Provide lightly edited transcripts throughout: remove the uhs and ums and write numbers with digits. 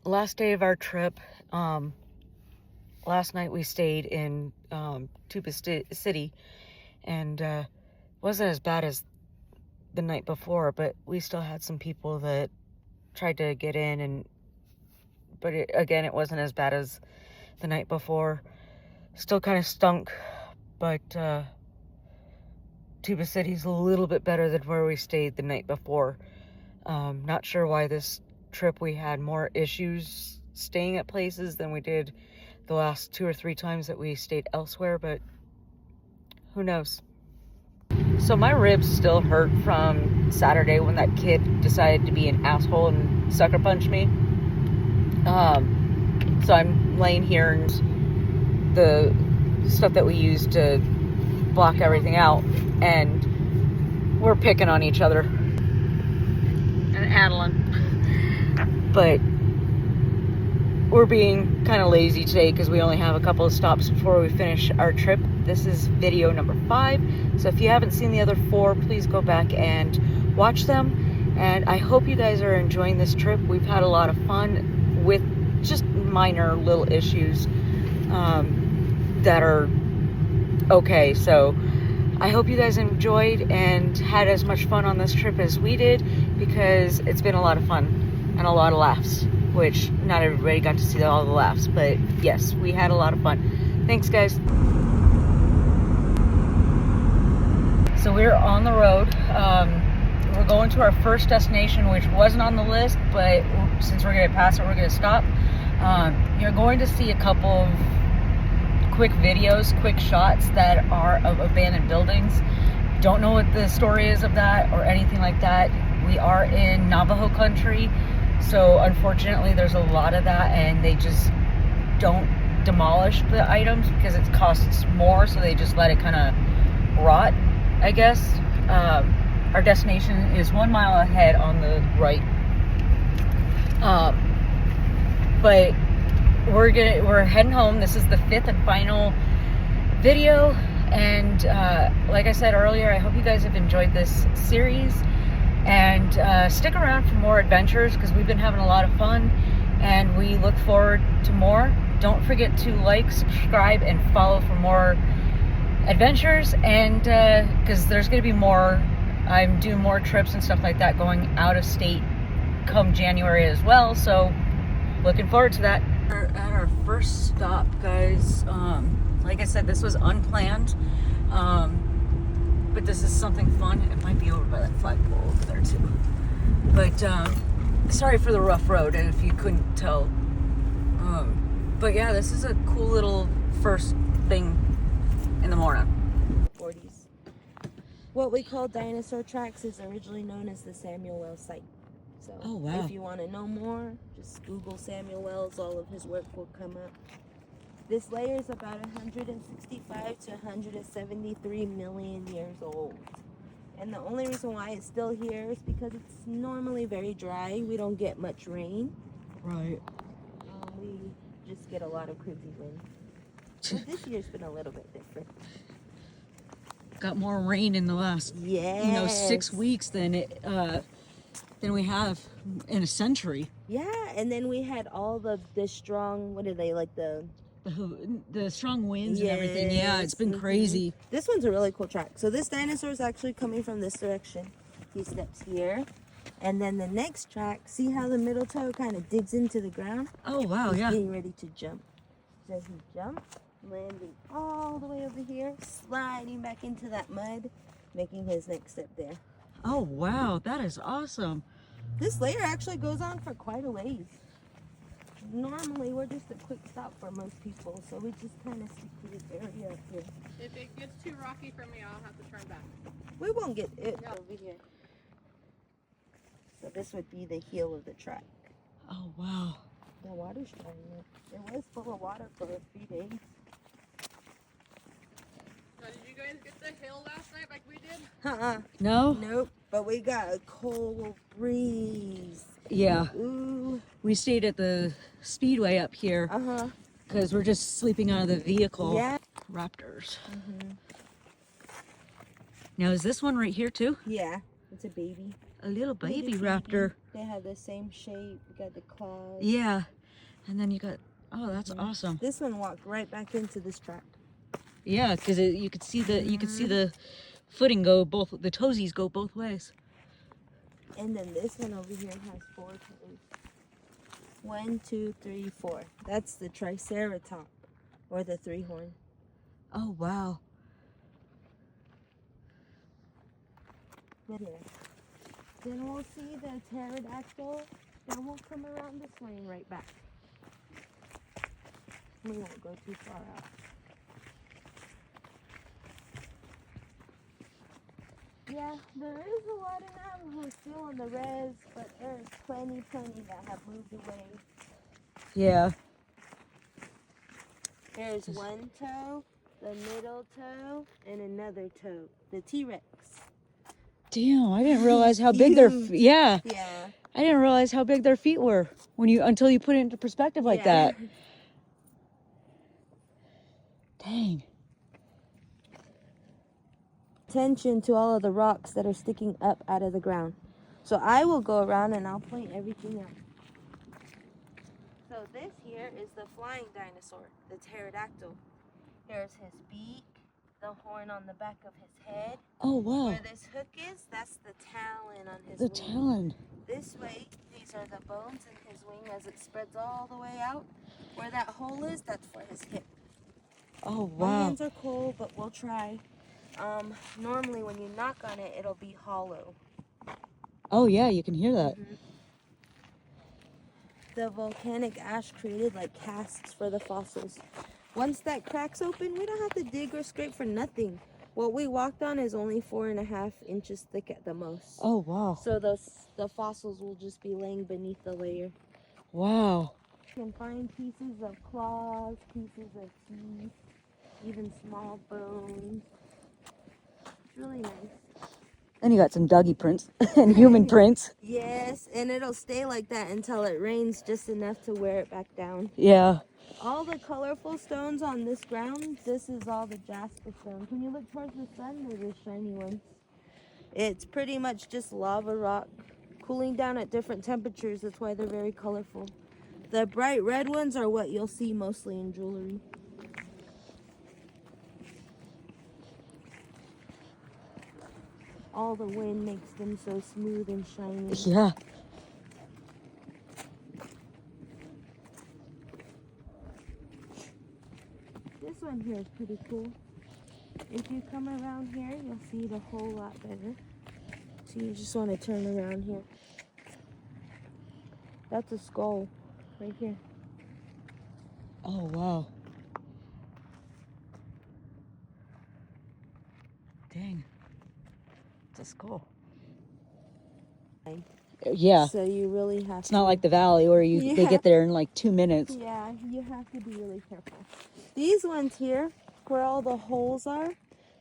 Last day of our trip. Last night we stayed in Tuba City, and wasn't as bad as the night before, but we still had some people that tried to get in, but again, it wasn't as bad as the night before. Still kind of stunk, but Tuba City's a little bit better than where we stayed the night before. Not sure why this trip we had more issues staying at places than we did the last 2 or 3 times that we stayed elsewhere, but who knows. So my ribs still hurt from Saturday when that kid decided to be an asshole and sucker punch me. So I'm laying here, and the stuff that we use to block everything out, and we're picking on each other. And Adeline. But we're being kind of lazy today because we only have a couple of stops before we finish our trip. This is video number 5. So if you haven't seen the other 4, please go back and watch them. And I hope you guys are enjoying this trip. We've had a lot of fun with just minor little issues that are okay. So I hope you guys enjoyed and had as much fun on this trip as we did, because it's been a lot of fun and a lot of laughs, which not everybody got to see all the laughs, but yes, we had a lot of fun. Thanks, guys. So we're on the road. We're going to our first destination, which wasn't on the list, but since we're going to pass it, we're going to stop. You're going to see a couple of quick videos, quick shots that are of abandoned buildings. Don't know what the story is of that or anything like that. We are in Navajo country, so unfortunately there's a lot of that, and they just don't demolish the items because it costs more, so they just let it kind of rot, I guess. Our destination is 1 mile ahead on the right, but we're heading home. This is the 5th and final video, and like I said earlier, I hope you guys have enjoyed this series, and stick around for more adventures because we've been having a lot of fun, and we look forward to more. Don't forget to like, subscribe, and follow for more adventures, and because there's going to be more. I'm doing more trips and stuff like that going out of state come January as well, so looking forward to that. We're at our first stop, guys. Like I said, this was unplanned, but this is something fun. It might be over by that flagpole over there too, but sorry for the rough road if you couldn't tell, but yeah, this is a cool little first thing in the morning. 40s. What we call dinosaur tracks is originally known as the Samuel Wells site. So oh, wow. If you want to know more, just Google Samuel Wells. All of his work will come up. This layer is about 165 to 173 million years old. And the only reason why it's still here is because it's normally very dry. We don't get much rain. Right. We just get a lot of crazy wind. So this year's been a little bit different. Got more rain in the last 6 weeks than we have in a century. Yeah, and then we had all the strong, what are they, like the strong winds and everything. Yeah, it's been crazy. This one's a really cool track. So this dinosaur is actually coming from this direction. He steps here, and then the next track, see how the middle toe kind of digs into the ground? Oh, wow. He's yeah. getting ready to jump. So he jumps, landing all the way over here, sliding back into that mud, making his next step there. Oh, wow. That is awesome. This layer actually goes on for quite a ways. Normally, we're just a quick stop for most people, so we just kind of stick to this area up here. If it gets too rocky for me, I'll have to turn back. We won't get it No. over here. So this would be the heel of the track. Oh, wow. The water's drying up. It was full of water for a few days. Now, did you guys get the hill last night like we did? No? Nope. But we got a cold breeze. Yeah. Ooh. We stayed at the speedway up here because we're just sleeping out of the vehicle. Yeah. Raptors. Now, is this one right here too? Yeah. It's a baby. A little baby raptor. They have the same shape. You got the claws. Yeah. And then you got, oh, that's awesome. This one walked right back into this track. Yeah, because you could see the footing go both, the toesies go both ways. And then this one over here has 4 toes. 1, 2, 3, 4. That's the triceratop, or the 3-horn. Oh, wow. But here. Then we'll see the pterodactyl. Then we'll come around this way and right back. We won't go too far out. Yeah, there is a lot of Navajos still on the res, but there's plenty that have moved away. Yeah. There's one toe, the middle toe, and another toe. The T-Rex. Damn, I didn't realize how big their Yeah. I didn't realize how big their feet were until you put it into perspective like that. Dang. Attention to all of the rocks that are sticking up out of the ground. So I will go around and I'll point everything out. So this here is the flying dinosaur, the pterodactyl. Here's his beak, the horn on the back of his head. Oh, wow. Where this hook is, that's the talon on his The wing. talon. This way, these are the bones in his wing as it spreads all the way out. Where that hole is, that's for his hip. Oh, My wow. hands are cold, but we'll try. Normally when you knock on it, it'll be hollow. Oh, yeah, you can hear that. The volcanic ash created like casts for the fossils. Once that cracks open, we don't have to dig or scrape for nothing. What we walked on is only 4.5 inches thick at the most. Oh, wow. So the fossils will just be laying beneath the layer. Wow. You can find pieces of claws, pieces of teeth, even small bones. It's really nice. Then you got some doggy prints and human prints. Yes, and it'll stay like that until it rains just enough to wear it back down. Yeah. All the colorful stones on this ground, this is all the jasper stones. When you look towards the sun, they're the shiny ones. It's pretty much just lava rock, cooling down at different temperatures. That's why they're very colorful. The bright red ones are what you'll see mostly in jewelry. All the wind makes them so smooth and shiny. Yeah. This one here is pretty cool. If you come around here, you'll see it a whole lot better. So you just want to turn around here. That's a skull right here. Oh, wow. Dang. It's a skull. Yeah. So you really have It's not like the valley where they get there in like 2 minutes. Yeah, you have to be really careful. These ones here, where all the holes are,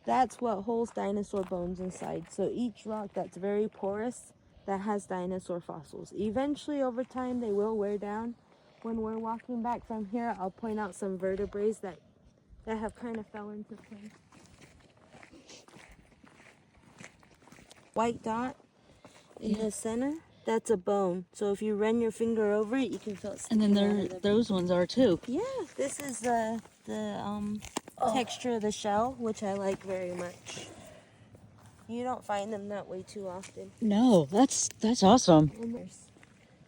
that's what holds dinosaur bones inside. So each rock that's very porous, that has dinosaur fossils. Eventually, over time, they will wear down. When we're walking back from here, I'll point out some vertebrae that have kind of fell into place. White dot in the center, that's a bone. So if you run your finger over it, you can feel it And sticking then out of the those ones are too. Yeah, this is the texture of the shell, which I like very much. You don't find them that way too often. No, that's awesome.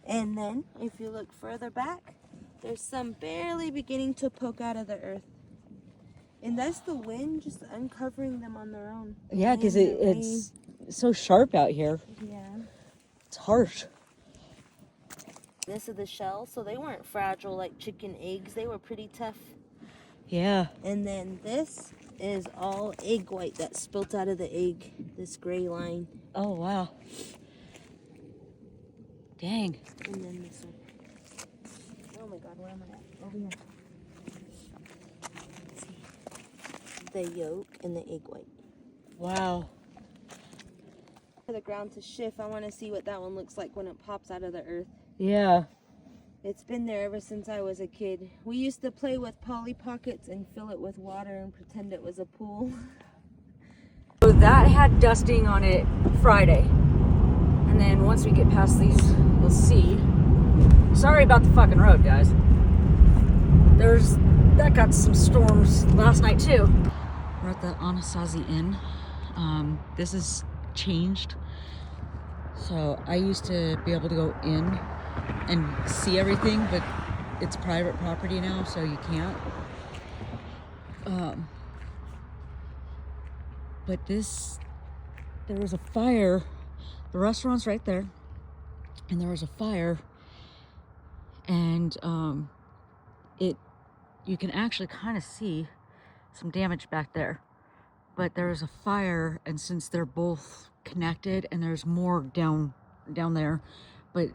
And then, if you look further back, there's some barely beginning to poke out of the earth. And that's the wind just uncovering them on their own. Yeah, because it's so sharp out here. Yeah. It's harsh. This is the shell, so they weren't fragile like chicken eggs. They were pretty tough. Yeah. And then this is all egg white that spilt out of the egg. This gray line. Oh, wow. Dang. And then this one. Oh my god, where am I at? Over here. Let's see. The yolk and the egg white. Wow. For the ground to shift, I want to see what that one looks like when it pops out of the earth. Yeah. It's been there ever since I was a kid. We used to play with Polly Pockets and fill it with water and pretend it was a pool. So that had dusting on it Friday. And then once we get past these, we'll see. Sorry about the fucking road, guys. That got some storms last night too. We're at the Anasazi Inn. This has changed. So I used to be able to go in and see everything, but it's private property now, so you can't. But there was a fire. The restaurant's right there, and there was a fire, and you can actually kind of see some damage back there. But there was a fire, and since they're both connected, and there's more down there, but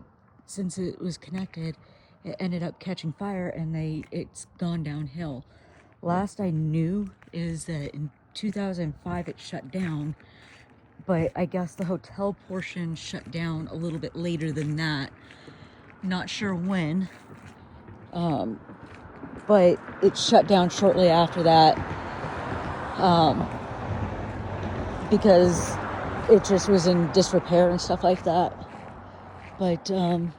since it was connected, it ended up catching fire, and it's gone downhill. Last I knew is that in 2005 it shut down, but I guess the hotel portion shut down a little bit later than that. Not sure when, but it shut down shortly after that, because it just was in disrepair and stuff like that. But the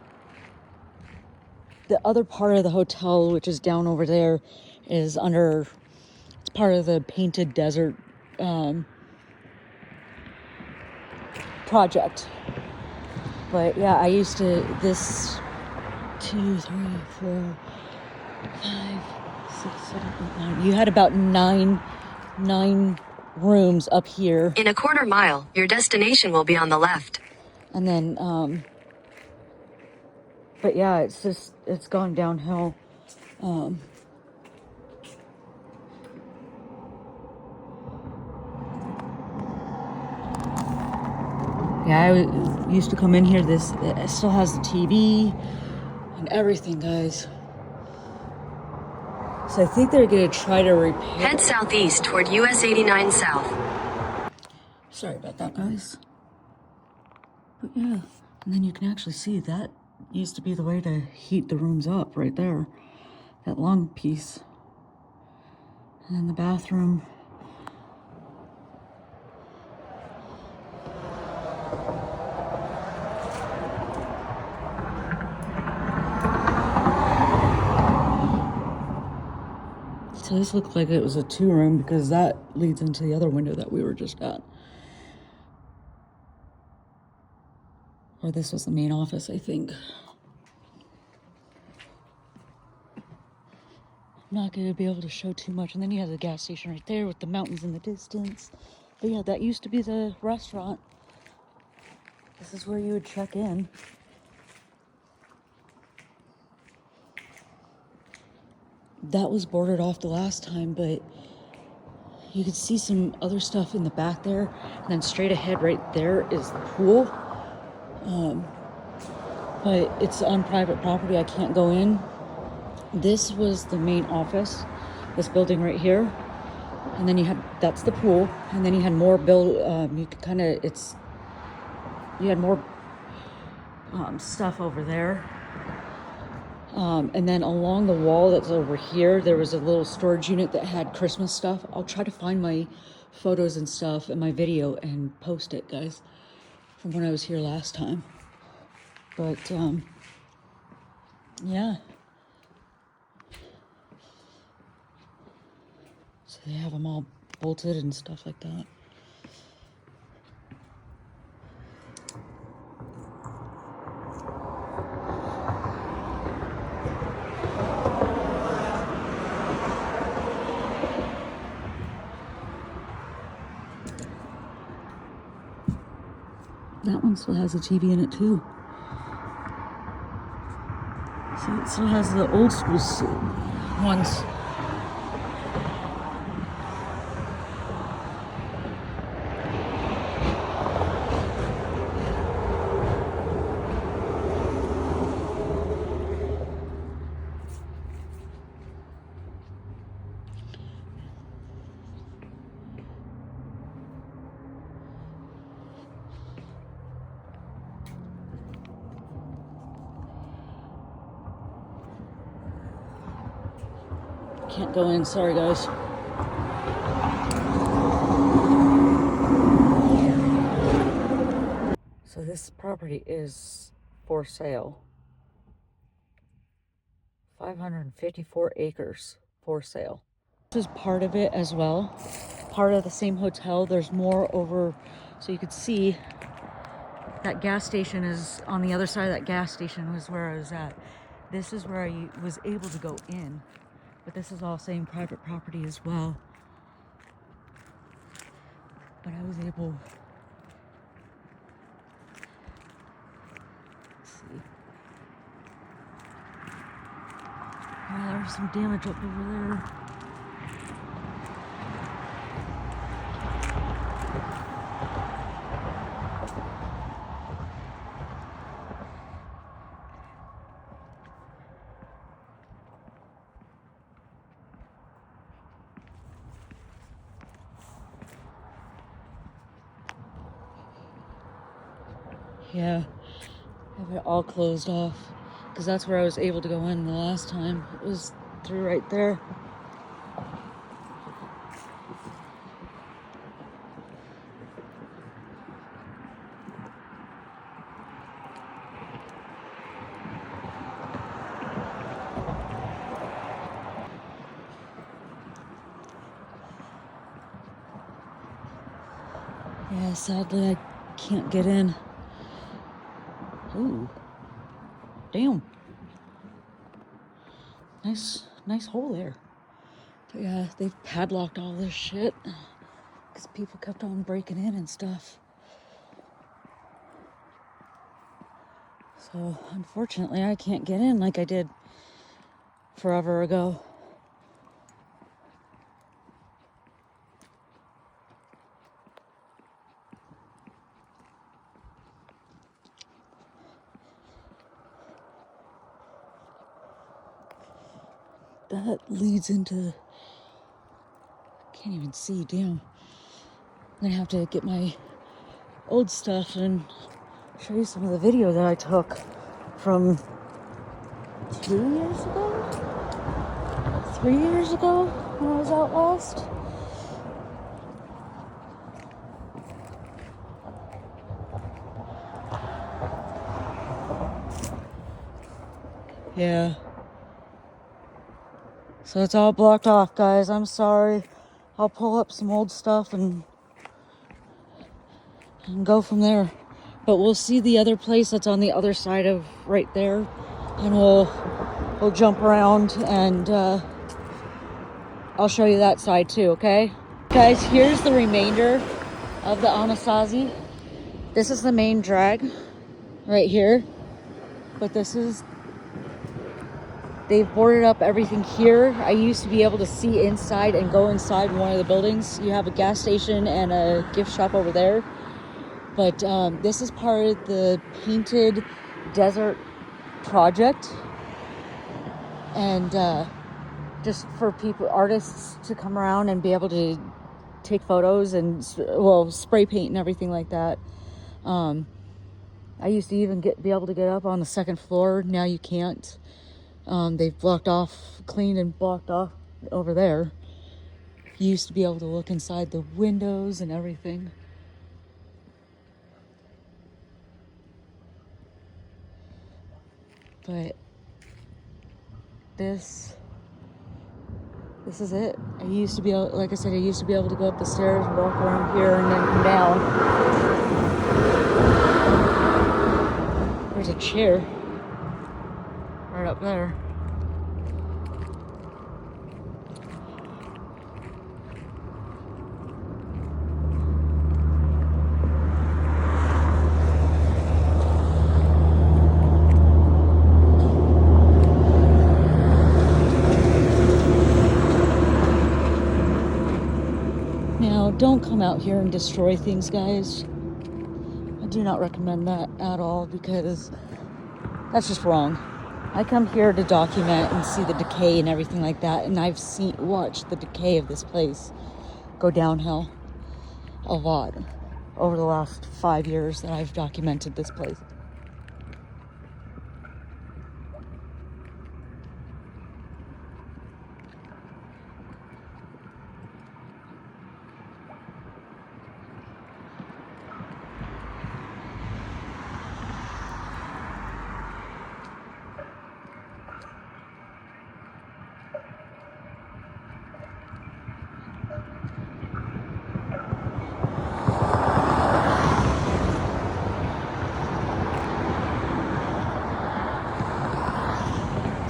other part of the hotel, which is down over there, is it's part of the Painted Desert project. But yeah, I used to, 2, 3, 4, 5, 6, 7, 8, 9. You had about nine rooms up here. In a quarter mile, your destination will be on the left. And then, but yeah, it's gone downhill. Yeah, I used to come in here. It still has the TV and everything, guys. So I think they're gonna try to repair. Head southeast toward US 89 South. Sorry about that, guys. But yeah, and then you can actually see that used to be the way to heat the rooms up right there. That long piece. And then the bathroom. So this looked like it was a 2-room because that leads into the other window that we were just at. Or this was the main office, I think. I'm not going to be able to show too much. And then you have the gas station right there with the mountains in the distance. But yeah, that used to be the restaurant. This is where you would check in. That was boarded off the last time, but you could see some other stuff in the back there. And then straight ahead right there is the pool. But it's on private property. I can't go in. This was the main office, this building right here. And then that's the pool. And then you had more you had more stuff over there. And then along the wall that's over here, there was a little storage unit that had Christmas stuff. I'll try to find my photos and stuff in my video and post it, guys, from when I was here last time. But, yeah. So they have them all bolted and stuff like that. That one still has a TV in it too. So it still has the old school ones. Can't go in, sorry guys. So this property is for sale. 554 acres for sale. This is part of it as well. Part of the same hotel. There's more over, so you could see that gas station is on the other side of that gas station was where I was at. This is where I was able to go in, but this is all same private property as well. But I was able, let's see. Yeah, there's some damage up over there. Yeah, I have it all closed off because that's where I was able to go in the last time. It was through right there. Yeah, sadly I can't get in. Ooh, damn. Nice hole there. But yeah, they've padlocked all this shit because people kept on breaking in and stuff. So unfortunately I can't get in like I did forever ago. That leads into, can't even see, damn. I'm gonna have to get my old stuff and show you some of the video that I took from 2 years ago? 3 years ago when I was out last. Yeah. So it's all blocked off, guys. I'm sorry. I'll pull up some old stuff and go from there. But we'll see the other place that's on the other side of right there, and we'll jump around and I'll show you that side too, okay? Guys, here's the remainder of the Anasazi. This is the main drag right here, but they've boarded up everything here. I used to be able to see inside and go inside one of the buildings. You have a gas station and a gift shop over there. But this is part of the Painted Desert project. And just for people, artists to come around and be able to take photos and, well, spray paint and everything like that. I used to even be able to get up on the second floor. Now you can't. They've cleaned and blocked off over there. You used to be able to look inside the windows and everything. But this is it. I used to be able, like I said, I used to be able to go up the stairs and walk around here and then come down. There's a chair right up there. Now, don't come out here and destroy things, guys. I do not recommend that at all because that's just wrong. I come here to document and see the decay and everything like that, and I've watched the decay of this place go downhill a lot over the last 5 years that I've documented this place.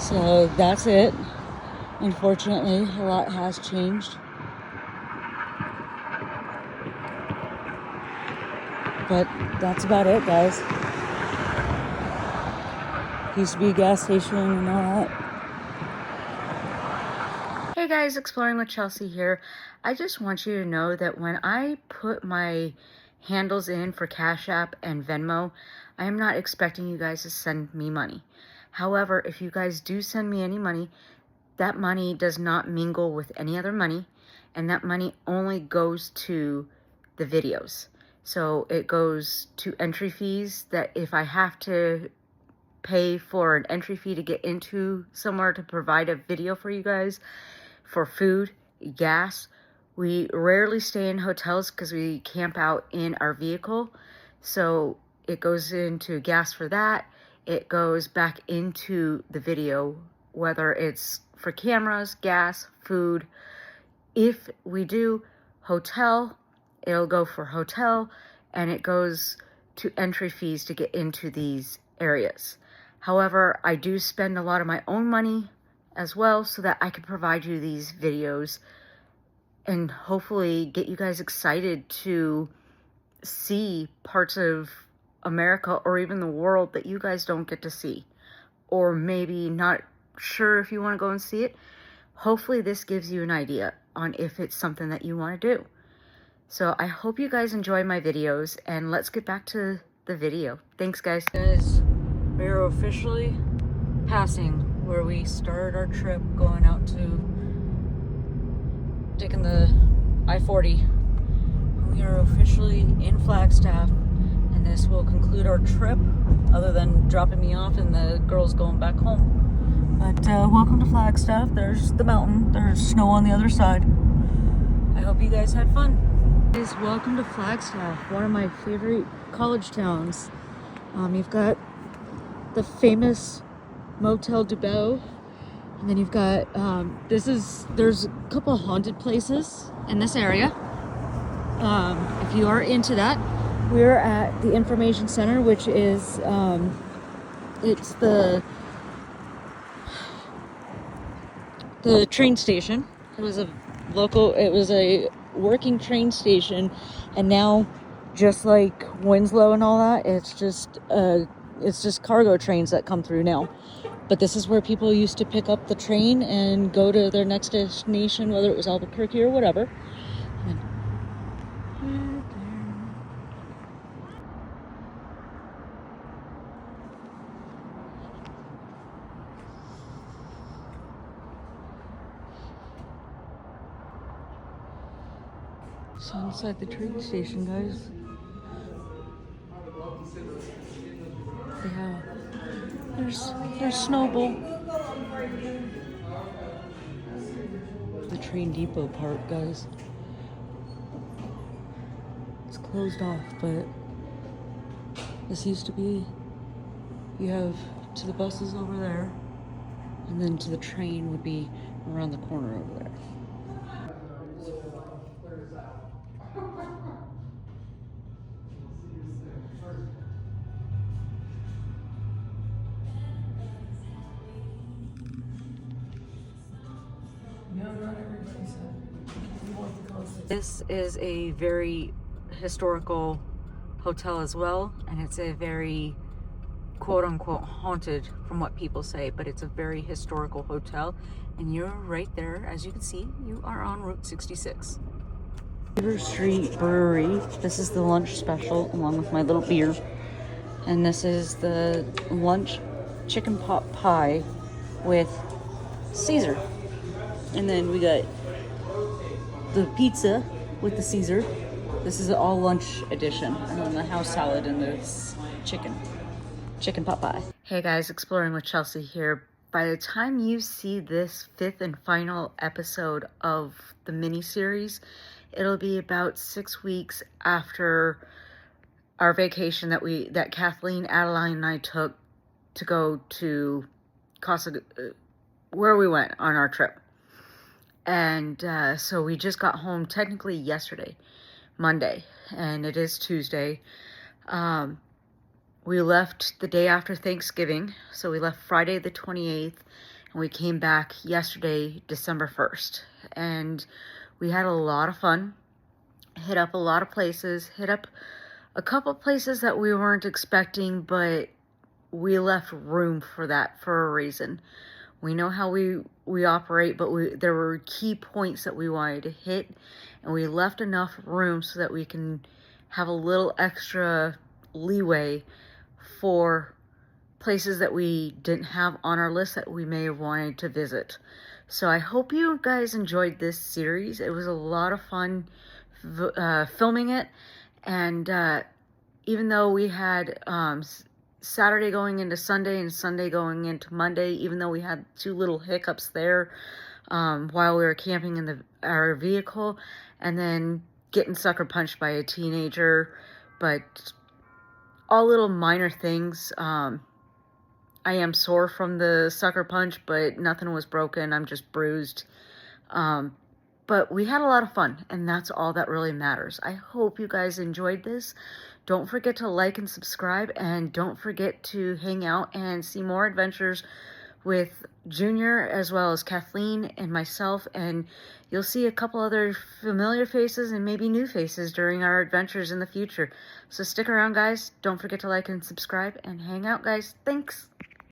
So that's it. Unfortunately, a lot has changed. But that's about it, guys. Used to be a gas station and all that. Hey guys, Exploring with Chelsea here. I just want you to know that when I put my handles in for Cash App and Venmo, I am not expecting you guys to send me money. However, if you guys do send me any money, that money does not mingle with any other money, and that money only goes to the videos. So it goes to entry fees that if I have to pay for an entry fee to get into somewhere to provide a video for you guys, for food, gas. We rarely stay in hotels because we camp out in our vehicle. So it goes into gas for that. It goes back into the video, whether it's for cameras, gas, food. If we do hotel, it'll go for hotel, and it goes to entry fees to get into these areas. However, I do spend a lot of my own money as well so that I can provide you these videos and hopefully get you guys excited to see parts of America or even the world that you guys don't get to see, or maybe not sure if you want to go and see it. Hopefully this gives you an idea on if it's something that you want to do. So I hope you guys enjoy my videos, and let's get back to the video. Thanks guys. Guys, we are officially passing where we started our trip, going out to taking the I-40. We are officially in Flagstaff, and this will conclude our trip, other than dropping me off and the girls going back home. But welcome to Flagstaff. There's the mountain. There's snow on the other side. I hope you guys had fun. Guys, welcome to Flagstaff, one of my favorite college towns. You've got the famous Motel Dubois, and then you've got there's a couple of haunted places in this area. If you are into that, we're at the information center, which is it's the train station. It was a working train station, and now, just like Winslow and all that, it's just cargo trains that come through now. But this is where people used to pick up the train and go to their next destination, whether it was Albuquerque or whatever. And right there. So inside the train station, guys. Yeah. There's Snowball. The train depot part, guys. It's closed off, but this used to be, you have to the buses over there, and then to the train would be around the corner over there. This is a very historical hotel as well, and it's a very quote-unquote haunted, from what people say, but it's a very historical hotel, and you're right there. As you can see, you are on Route 66. River Street Brewery. This is the lunch special, along with my little beer, and this is the lunch chicken pot pie with Caesar, and then we got the pizza with the Caesar. This is an all lunch edition, and then the house salad and the chicken pot pie. Hey guys, Exploring with Chelsea here. By the time you see this 5th and final episode of the mini-series, it'll be about 6 weeks after our vacation that Kathleen, Adeline, and I took to go to where we went on our trip. And so we just got home technically yesterday, Monday, and it is Tuesday. We left the day after Thanksgiving, so we left Friday the 28th, and we came back yesterday, December 1st, and we had a lot of fun. Hit up a lot of places, hit up a couple places that we weren't expecting, but we left room for that for a reason. We know how we operate, but there were key points that we wanted to hit, and we left enough room so that we can have a little extra leeway for places that we didn't have on our list that we may have wanted to visit. So I hope you guys enjoyed this series. It was a lot of fun filming it, and even though we had Saturday going into Sunday and Sunday going into Monday, even though we had 2 little hiccups there while we were camping in our vehicle, and then getting sucker punched by a teenager, but all little minor things. I am sore from the sucker punch, but nothing was broken. I'm just bruised. But we had a lot of fun, and that's all that really matters. I hope you guys enjoyed this. Don't forget to like and subscribe, and don't forget to hang out and see more adventures with Junior as well as Kathleen and myself, and you'll see a couple other familiar faces and maybe new faces during our adventures in the future. So stick around, guys. Don't forget to like and subscribe, and hang out, guys. Thanks.